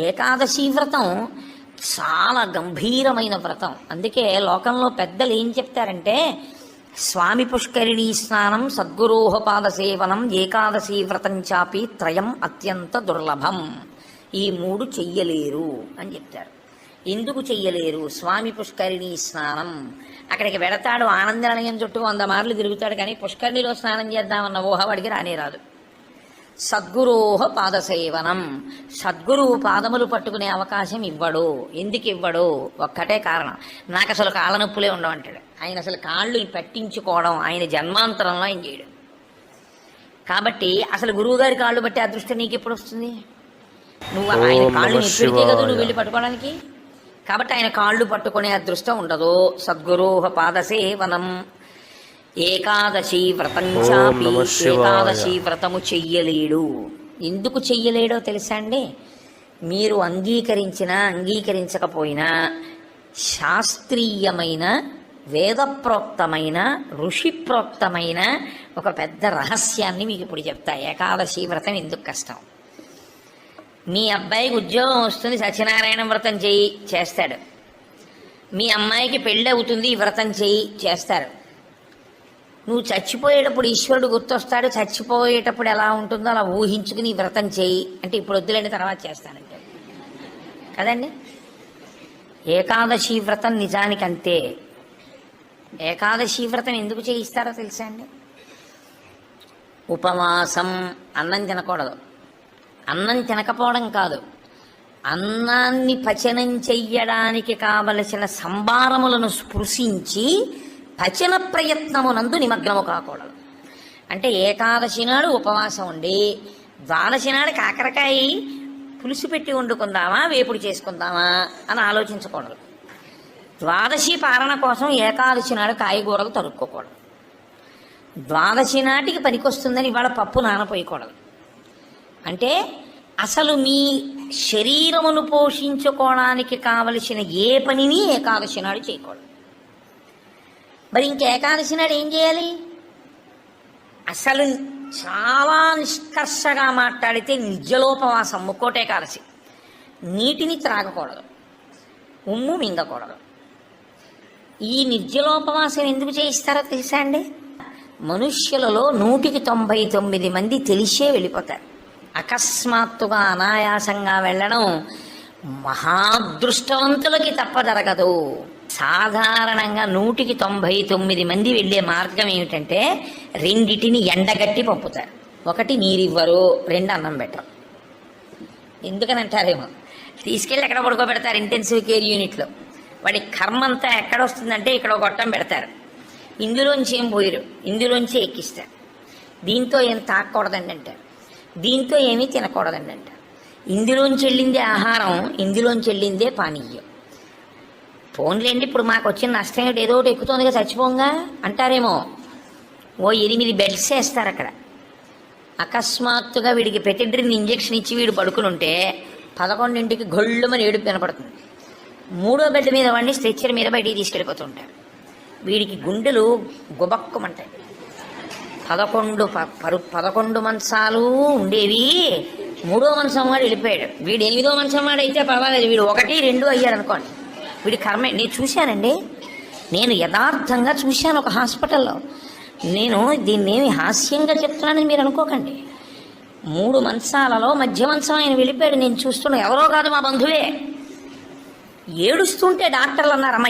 ఏకాదశి వ్రతం చాలా గంభీరమైన వ్రతం. అందుకే లోకంలో పెద్దలు ఏం చెప్తారంటే, స్వామి పుష్కరిణీ స్నానం, సద్గురోహపాద సేవనం, ఏకాదశి వ్రతం చాపి త్రయం అత్యంత దుర్లభం. ఈ మూడు చెయ్యలేరు అని చెప్తారు. ఎందుకు చెయ్యలేరు? స్వామి పుష్కరిణీ స్నానం, అక్కడికి వెడతాడు, ఆనందనిలయం చుట్టూ 100 మార్లు తిరుగుతాడు, కానీ పుష్కరిణిలో స్నానం చేద్దామన్న ఊహ వాడికి రానే రాదు. సద్గురోహ పాదసేవనం, సద్గురువు పాదములు పట్టుకునే అవకాశం ఇవ్వడు. ఎందుకు ఇవ్వడు? ఒక్కటే కారణం, నాకు అసలు కాళ్ళ నొప్పులే ఉండవంటాడు. ఆయన అసలు కాళ్ళు పట్టించుకోవడం ఆయన జన్మాంతరంలో ఆయన చేయడు. కాబట్టి అసలు గురువుగారి కాళ్ళు బట్టి అదృష్టం నీకు ఎప్పుడు వస్తుంది? నువ్వు ఆయన కాళ్ళు ఎప్పుడితే కదా నువ్వు వెళ్ళి పట్టుకోవడానికి. కాబట్టి ఆయన కాళ్ళు పట్టుకునే అదృష్టం ఉండదు. సద్గురోహ పాదసేవనం, ఏకాదశి వ్రతం చాపి, ఏకాదశి వ్రతము చెయ్యలేడు. ఎందుకు చెయ్యలేడో తెలుసా అండి? మీరు అంగీకరించినా అంగీకరించకపోయినా శాస్త్రీయమైన, వేదప్రోక్తమైన, ఋషిప్రోక్తమైన ఒక పెద్ద రహస్యాన్ని మీకు ఇప్పుడు చెప్తా. ఏకాదశి వ్రతం ఎందుకు కష్టం? మీ అబ్బాయికి ఉద్యోగం వస్తుంది, సత్యనారాయణ వ్రతం చెయ్యి, చేస్తాడు. మీ అమ్మాయికి పెళ్ళి అవుతుంది, ఈ వ్రతం చెయ్యి, చేస్తారు. నువ్వు చచ్చిపోయేటప్పుడు ఈశ్వరుడు గుర్తొస్తాడు, చచ్చిపోయేటప్పుడు ఎలా ఉంటుందో అలా ఊహించుకుని ఈ వ్రతం చేయి అంటే, ఇప్పుడు వద్దులేని తర్వాత చేస్తానంటే కదండి. ఏకాదశి వ్రతం నిజానికి అంతే. ఏకాదశి వ్రతం ఎందుకు చేయిస్తారో తెలుసా అండి? ఉపవాసం, అన్నం తినకూడదు. అన్నం తినకపోవడం కాదు, అన్నాన్ని పచనం చెయ్యడానికి కావలసిన సంభారములను స్పృశించి పచన ప్రయత్నమునందు నిమగ్నము కాకూడదు. అంటే ఏకాదశి నాడు ఉపవాసం ఉండి ద్వాదశి నాడు కాకరకాయ పులుసు పెట్టి వండుకుందామా, వేపుడు చేసుకుందామా అని ఆలోచించకూడదు. ద్వాదశి పాలన కోసం ఏకాదశి నాడు కాయగూరలు తరుక్కోకూడదు. ద్వాదశి నాటికి పనికొస్తుందని ఇవాళ పప్పు నానపోయకూడదు. అంటే అసలు మీ శరీరమును పోషించుకోవడానికి కావలసిన ఏ పనిని ఏకాదశి నాడు చేయకూడదు. మరి ఇంక ఏకాదశి నాడు ఏం చేయాలి? అసలు చాలా నిష్కర్షగా మాట్లాడితే నిర్జలోపవాసం, ముక్కోటి ఏకాదశి. నీటిని త్రాగకూడదు, ఉమ్ము మింగకూడదు. ఈ నిర్జలోపవాసం ఎందుకు చేయిస్తారో తెలుసా అండి? మనుష్యులలో 199 మంది తెలిసే వెళ్ళిపోతారు. అకస్మాత్తుగా అనాయాసంగా వెళ్ళడం మహాదృష్టవంతులకి తప్ప జరగదు. సాధారణంగా 199 మంది వెళ్ళే మార్గం ఏమిటంటే, రెండిటిని ఎండగట్టి పంపుతారు. ఒకటి నీరివ్వరు, 2 అన్నం పెట్టరు. ఎందుకని అంటారేమో, తీసుకెళ్ళి ఎక్కడ పడుకోబెడతారు ఇంటెన్సివ్ కేర్ యూనిట్లో. వాడి కర్మ అంతా ఎక్కడొస్తుందంటే ఇక్కడ ఒక గొట్టం పెడతారు, ఇందులోంచి ఏం పోయిరు, ఇందులోంచి ఎక్కిస్తారు. దీంతో ఏం తాకూడదండి అంటారు, దీంతో ఏమీ తినకూడదండి అంటారు. ఇందులోంచి వెళ్ళిందే ఆహారం, ఇందులోంచి వెళ్ళిందే పానీయం. ఫోన్లేండి, ఇప్పుడు మాకు వచ్చిన నష్టం ఏమిటి, ఏదో ఒకటి ఎక్కుతోందిగా చచ్చిపోంగా అంటారేమో. ఓ 8 బెడ్స్ వేస్తారు అక్కడ. అకస్మాత్తుగా వీడికి పెటిడ్రిన్ ఇంజెక్షన్ ఇచ్చి వీడు పడుకుని ఉంటే 11ంటికి గొళ్ళుమని ఏడుపు వినపడుతుంది. 3వ బెడ్ మీద వాడిని స్ట్రెచ్చర్ మీద బయటికి తీసుకెళ్ళిపోతుంటారు. వీడికి గుండెలు గుబక్కుమంటాయి. 11 మంచాలు ఉండేవి, 3వ మంచం వాడు వెళ్ళిపోయాడు. వీడు 8వ మంచం వాడు అయితే పర్వాలేదు, వీడు 1, 2 అయ్యారు అనుకోండి. వీడి కర్మే. నేను చూశానండి, నేను యథార్థంగా చూశాను ఒక హాస్పిటల్లో. నేను దీన్నేమి హాస్యంగా చెప్తున్నానని మీరు అనుకోకండి. 3 మంచాలలో మధ్య మంచం ఆయన వెళ్ళిపోయాడు. నేను చూస్తున్నా, ఎవరో కాదు మా బంధువే. ఏడుస్తుంటే డాక్టర్లు అన్నారు, అమ్మ